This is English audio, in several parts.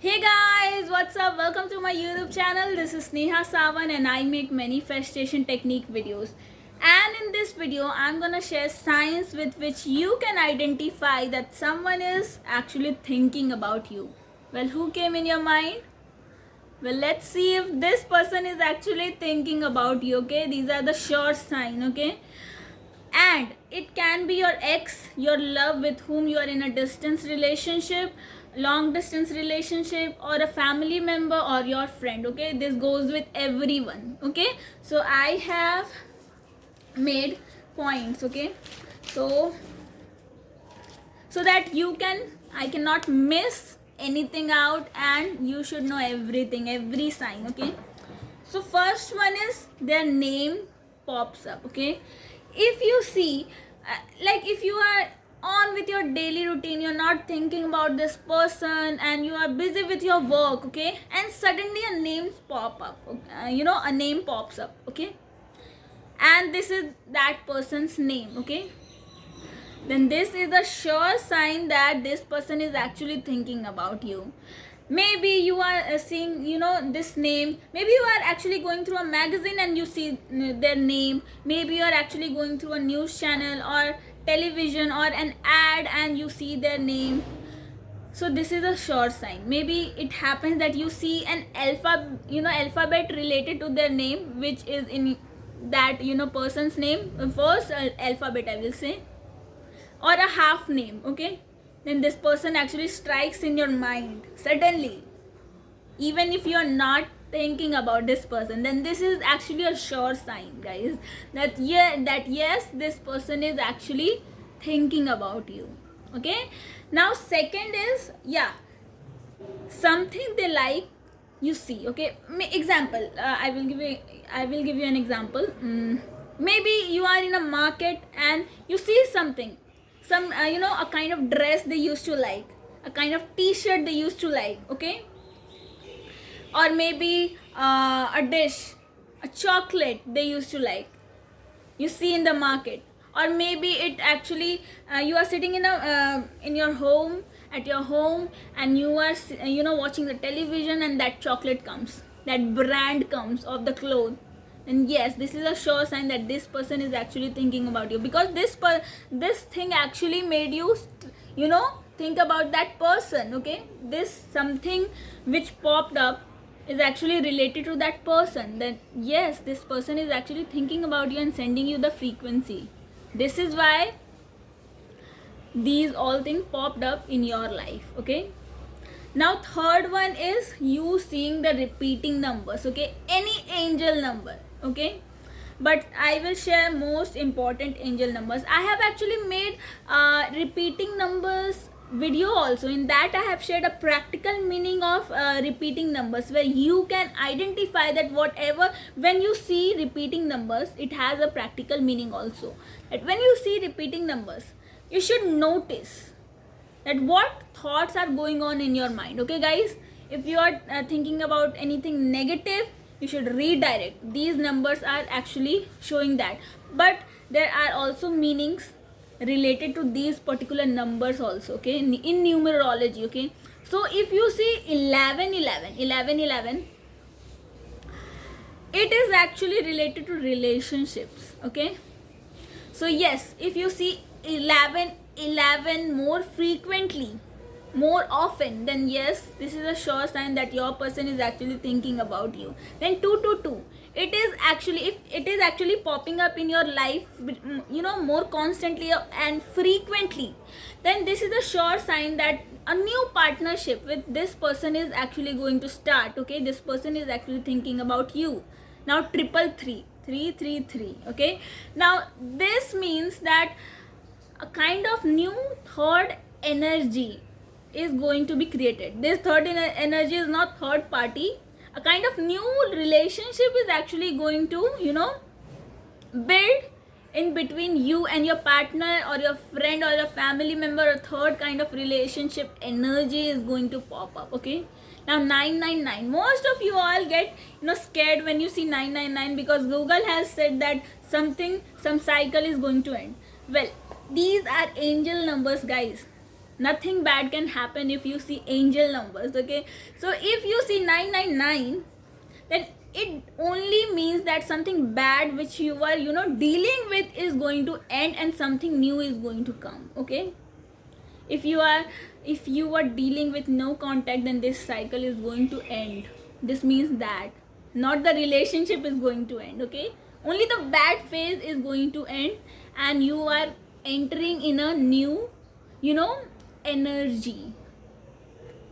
Hey guys, what's up? Welcome to my YouTube channel. This is Sneha Sawan and I make manifestation technique videos. And in this video, I'm gonna share science with which you can identify that someone is actually thinking about you. Well, who came in your mind? Well, let's see if this person is actually thinking about you, okay? These are the sure sign, okay? And it can be your ex, your love with whom you are in a distance relationship, long distance relationship, or a family member or your friend. Okay, this goes with everyone. Okay, so I have made points. Okay, so that you can, I cannot miss anything out and you should know everything, every sign. Okay, so first one is their name pops up. Okay, if you see like if you are on with your daily routine, you're not thinking about this person and you are busy with your work, okay, and suddenly a name pop up, a name pops up, okay, and this is that person's name, okay, then this is a sure sign that this person is actually thinking about you. Maybe you are seeing this name, maybe you are actually going through a magazine and you see their name, maybe you are actually going through a news channel or television or an ad and you see their name. So this is a sure sign. Maybe it happens that you see an alphabet related to their name, which is in that person's name, first alphabet I will say, or a half name, okay, then this person actually strikes in your mind suddenly, even if you're not thinking about this person, then this is actually a sure sign, guys, that yes, this person is actually thinking about you. Okay, now second is, something they like, you see, okay, example, I will give you an example. Maybe you are in a market and you see something, some a kind of dress they used to like, a kind of t-shirt they used to like, okay, or maybe a dish, a chocolate they used to like, you see in the market, or maybe it actually you are sitting in your home, at your home, and you are watching the television and that chocolate comes, that brand comes of the cloth, and yes, this is a sure sign that this person is actually thinking about you, because this thing actually made you think about that person. Okay, this something which popped up is actually related to that person, then yes, this person is actually thinking about you and sending you the frequency. This is why these all things popped up in your life. Okay, now third one is you seeing the repeating numbers, okay, any angel number, okay, but I will share most important angel numbers. I have actually made repeating numbers video also. In that I have shared a practical meaning of repeating numbers, where you can identify that whatever, when you see repeating numbers, it has a practical meaning also, that when you see repeating numbers, you should notice that what thoughts are going on in your mind. Okay guys, if you are thinking about anything negative, you should redirect. These numbers are actually showing that, but there are also meanings related to these particular numbers also, okay, in numerology. Okay, so if you see 11 11 11 11, it is actually related to relationships. Okay, so yes, if you see 11 11 more frequently, more often, then yes, this is a sure sign that your person is actually thinking about you. Then 222, it is actually, if it is actually popping up in your life more constantly and frequently, then this is a sure sign that a new partnership with this person is actually going to start. Okay, this person is actually thinking about you. Now triple three, 333, okay, now this means that a kind of new third energy is going to be created. This third energy is not third party. A kind of new relationship is actually going to build in between you and your partner or your friend or your family member. A third kind of relationship energy is going to pop up. Okay, now 999, most of you all get scared when you see 999, because Google has said that some cycle is going to end. Well, these are angel numbers, guys. nothing bad can happen if you see angel numbers. Okay, so if you see 999, then it only means that something bad which you are dealing with is going to end and something new is going to come. Okay, if you are dealing with no contact, then this cycle is going to end. This means that not the relationship is going to end. Okay, only the bad phase is going to end, and you are entering in a new energy,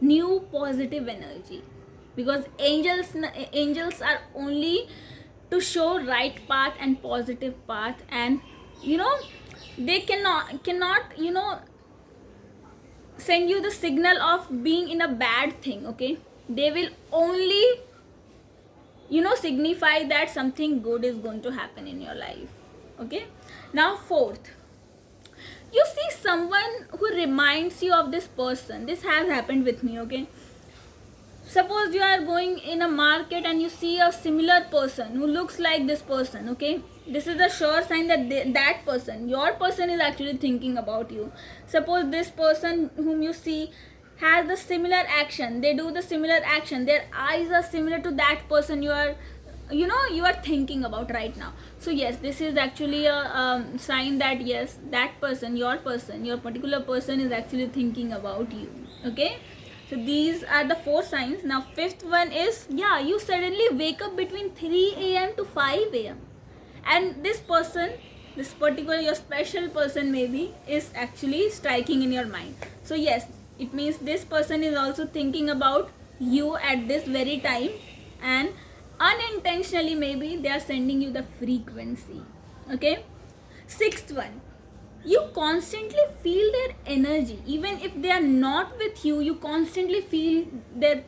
new positive energy, because angels are only to show right path and positive path, and they cannot send you the signal of being in a bad thing. Okay, they will only signify that something good is going to happen in your life. Okay, now fourth, you see someone who reminds you of this person. This has happened with me. Okay, suppose you are going in a market and you see a similar person who looks like this person. Okay, this is a sure sign that that person, your person, is actually thinking about you. Suppose this person whom you see has the similar action, they do the similar action, their eyes are similar to that person you are thinking about right now. So yes, this is actually a sign that yes, that person, your particular person is actually thinking about you. Okay, so these are the 4 signs. Now fifth one is, yeah, you suddenly wake up between 3 a.m. to 5 a.m. and this person, this particular your special person maybe, is actually striking in your mind. So yes, it means this person is also thinking about you at this very time, and unintentionally maybe they are sending you the frequency. Okay, sixth one, you constantly feel their energy. Even if they are not with you, you constantly feel their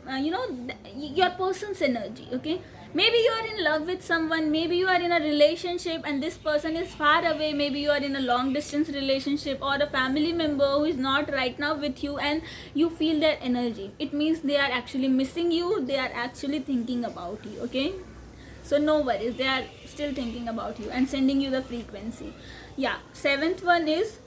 your person's energy. Okay, maybe you are in love with someone, maybe you are in a relationship and this person is far away, maybe you are in a long distance relationship, or a family member who is not right now with you, and you feel their energy. It means they are actually missing you, they are actually thinking about you. Okay, so no worries, they are still thinking about you and sending you the frequency. Yeah, seventh one is,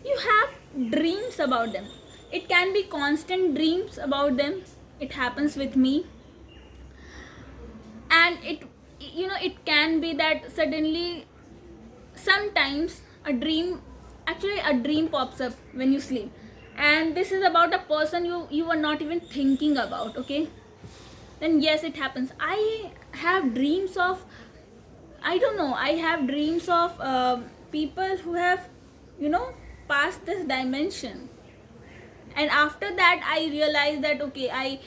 you have dreams about them. It can be constant dreams about them. It happens with me, and it can be that suddenly sometimes a dream pops up when you sleep, and this is about a person you were not even thinking about. Okay, then yes, it happens. I have dreams of, I have dreams of people who have passed this dimension, and after that I realized that okay, I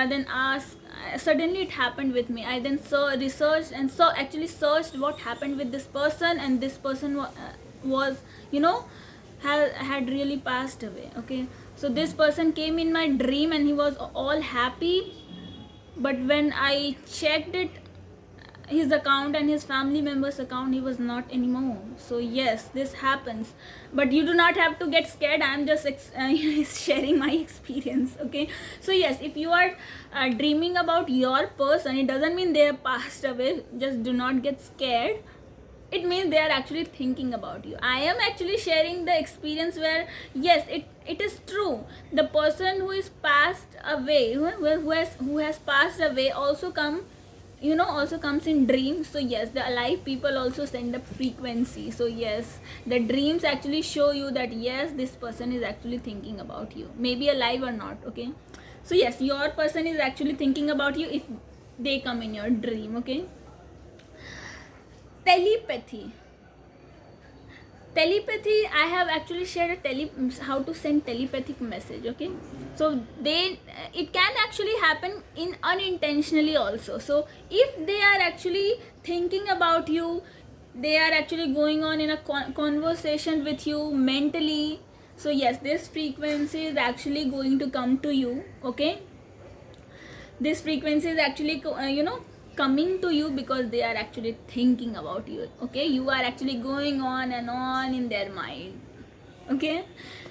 then asked, suddenly it happened with me. I then researched and searched what happened with this person, and this person was had really passed away. Okay, so this person came in my dream and he was all happy, but when I checked it, his account and his family members account, he was not anymore. So yes, this happens, but you do not have to get scared. I'm just sharing my experience. Okay, so yes, if you are dreaming about your person, it doesn't mean they have passed away. Just do not get scared. It means they are actually thinking about you. I am actually sharing the experience where yes, it is true. The person who is passed away, who has passed away, also comes in dreams. So yes, the alive people also send up frequency. So yes, the dreams actually show you that yes, this person is actually thinking about you, maybe alive or not. Okay, so yes, your person is actually thinking about you if they come in your dream. Okay, telepathy. I have actually shared how to send telepathic message. Okay, so it can actually happen in unintentionally also. So if they are actually thinking about you, they are actually going on in a conversation with you mentally, so yes, this frequency is actually going to come to you. Okay, this frequency is actually coming to you because they are actually thinking about you. Okay, you are actually going on and on in their mind. Okay,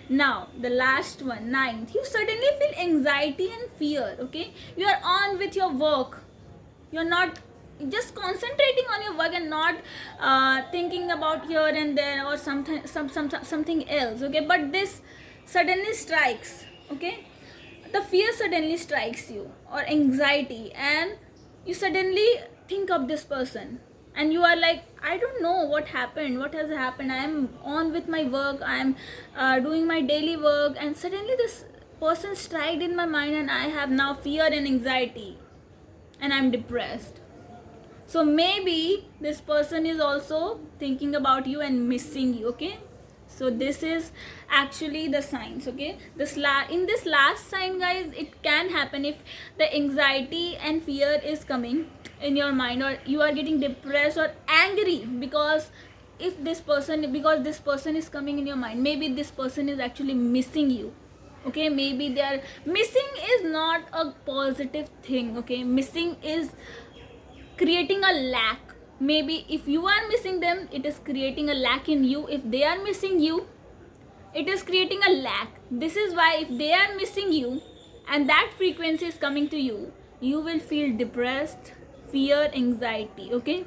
now the last one, ninth, you suddenly feel anxiety and fear. Okay, you are on with your work, you're not just concentrating on your work and not thinking about here and there or something else. Okay, but this suddenly strikes, okay, the fear suddenly strikes you, or anxiety, and you suddenly think of this person, and you are like, I don't know what happened, what has happened, I am on with my work, I am doing my daily work, and suddenly this person striked in my mind, and I have now fear and anxiety, and I'm depressed. So maybe this person is also thinking about you and missing you, okay. So this is actually the signs, okay. In this last sign, guys, it can happen if the anxiety and fear is coming in your mind, or you are getting depressed or angry because this person is coming in your mind. Maybe this person is actually missing you, okay. Maybe they are missing is not a positive thing, okay. Missing is creating a lack. Maybe if you are missing them, it is creating a lack in you. If they are missing you, it is creating a lack. This is why if they are missing you and that frequency is coming to you, you will feel depressed, fear, anxiety, okay.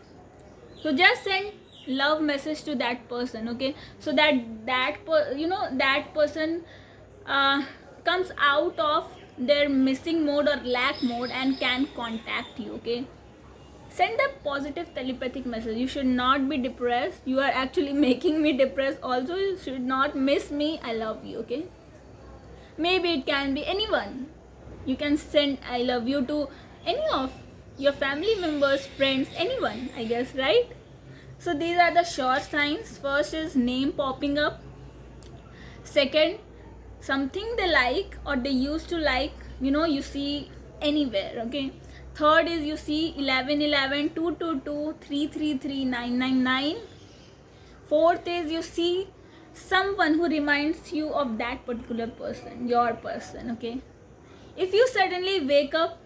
So just send love message to that person, okay, so that that person comes out of their missing mode or lack mode and can contact you, okay. Send a positive telepathic message. You should not be depressed. You are actually making me depressed. Also, you should not miss me. I love you, okay? Maybe it can be anyone. You can send I love you to any of your family members, friends, anyone, I guess, right? So these are the sure signs. First is name popping up. Second, something they like or they used to like, you see anywhere, okay. Third is you see 1111, 222, 333, 999. Fourth is you see someone who reminds you of that particular person, your person, okay. If you suddenly wake up,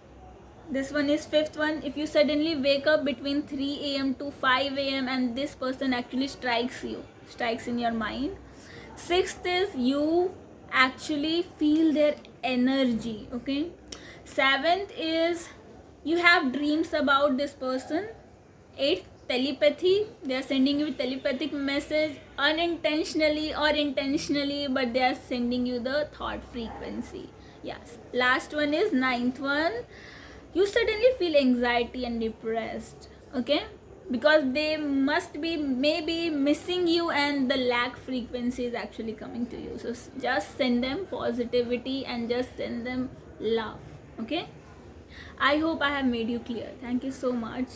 this one is fifth one, if you suddenly wake up between 3 a.m. to 5 a.m. and this person actually strikes in your mind. Sixth is you actually feel their energy, okay. Seventh is you have dreams about this person. Eighth, telepathy, they are sending you telepathic message unintentionally or intentionally, but they are sending you the thought frequency. Yes, last one is ninth one, you suddenly feel anxiety and depressed, okay, because they must be maybe missing you and the lack frequency is actually coming to you. So just send them positivity and just send them love, okay. I hope I have made you clear. Thank you so much.